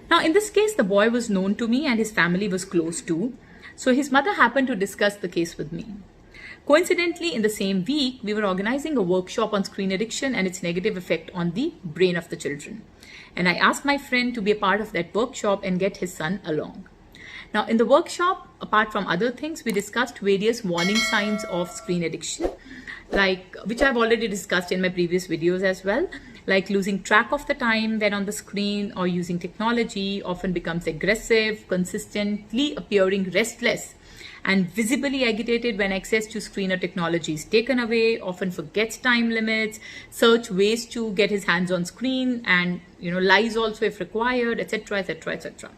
Now, in this case, the boy was known to me and his family was close too. So his mother happened to discuss the case with me. Coincidentally, in the same week, we were organizing a workshop on screen addiction and its negative effect on the brain of the children. And I asked my friend to be a part of that workshop and get his son along. Now, in the workshop, apart from other things, we discussed various warning signs of screen addiction, which I've already discussed in my previous videos as well, like losing track of the time when on the screen or using technology, often becomes aggressive, consistently appearing restless, and visibly agitated when access to screen or technology is taken away, often forgets time limits, search ways to get his hands on screen, and lies also if required, etc., etc., etc.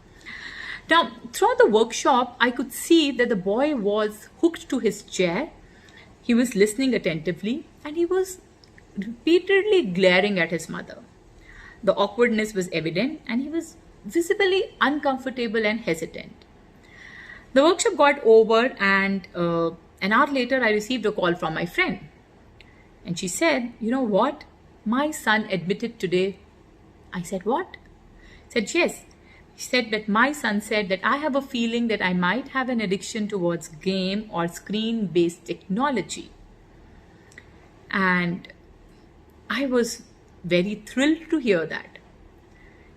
Now, throughout the workshop, I could see that the boy was hooked to his chair. He was listening attentively and he was repeatedly glaring at his mother. The awkwardness was evident and he was visibly uncomfortable and hesitant. The workshop got over and an hour later I received a call from my friend. And she said, "You know what? My son admitted today." I said, "What?" She said, "Yes." She said that my son said that I have a feeling that I might have an addiction towards game or screen-based technology. And I was very thrilled to hear that.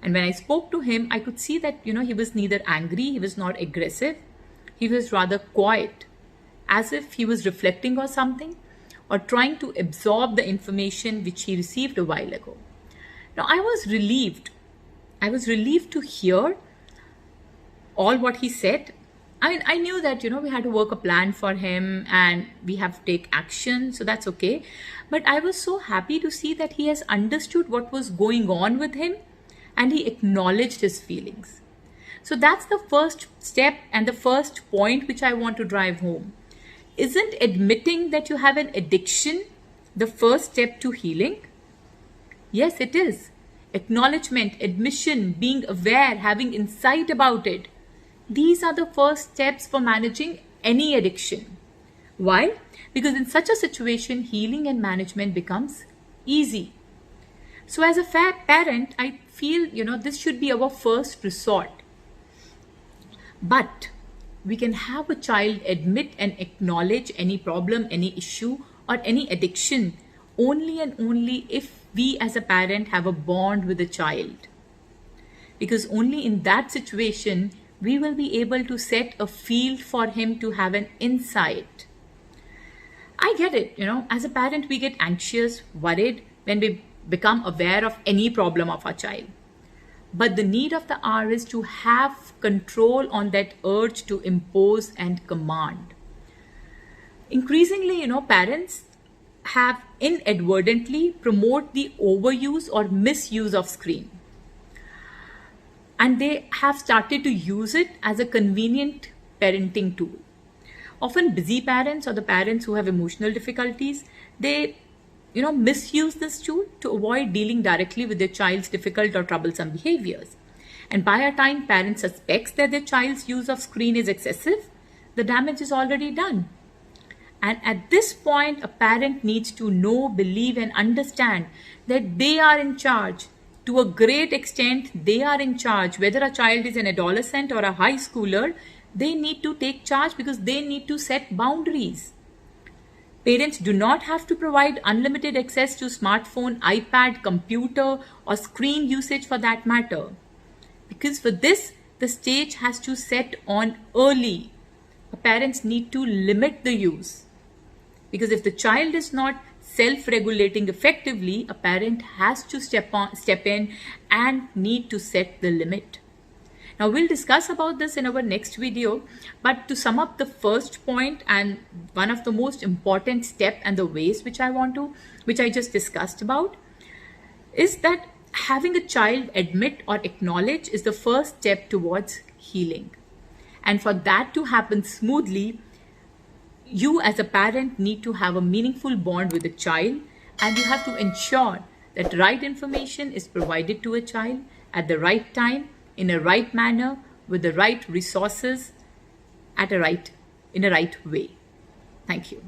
And when I spoke to him, I could see that, he was neither angry, he was not aggressive. He was rather quiet, as if he was reflecting on something or trying to absorb the information which he received a while ago. Now, I was relieved. I was relieved to hear all what he said. I knew that, we had to work a plan for him and we have to take action, so that's okay. But I was so happy to see that he has understood what was going on with him and he acknowledged his feelings. So that's the first step and the first point which I want to drive home. Isn't admitting that you have an addiction the first step to healing? Yes, it is. Acknowledgement, admission, being aware, having insight about it. These are the first steps for managing any addiction. Why? Because in such a situation, healing and management becomes easy. So as a parent, I feel, this should be our first resort. But we can have a child admit and acknowledge any problem, any issue, or any addiction only and only if we as a parent have a bond with the child. Because only in that situation, we will be able to set a field for him to have an insight. I get it, as a parent, we get anxious, worried when we become aware of any problem of our child. But the need of the hour is to have control on that urge to impose and command. Increasingly, parents have inadvertently promote the overuse or misuse of screen. And they have started to use it as a convenient parenting tool. Often busy parents or the parents who have emotional difficulties, they misuse this tool to avoid dealing directly with their child's difficult or troublesome behaviors. And by a time parent suspects that their child's use of screen is excessive, the damage is already done. And at this point, a parent needs to know, believe, and understand that they are in charge. To a great extent, they are in charge. Whether a child is an adolescent or a high schooler, they need to take charge because they need to set boundaries. Parents do not have to provide unlimited access to smartphone, iPad, computer, or screen usage for that matter. Because for this, the stage has to set on early. Parents need to limit the use. Because if the child is not self-regulating effectively, a parent has to step in and need to set the limit. Now we'll discuss about this in our next video, but to sum up the first point and one of the most important step and the ways which I just discussed about, is that having a child admit or acknowledge is the first step towards healing. And for that to happen smoothly, you as a parent need to have a meaningful bond with the child, and you have to ensure that right information is provided to a child at the right time, in a right manner, with the right resources, in a right way. Thank you.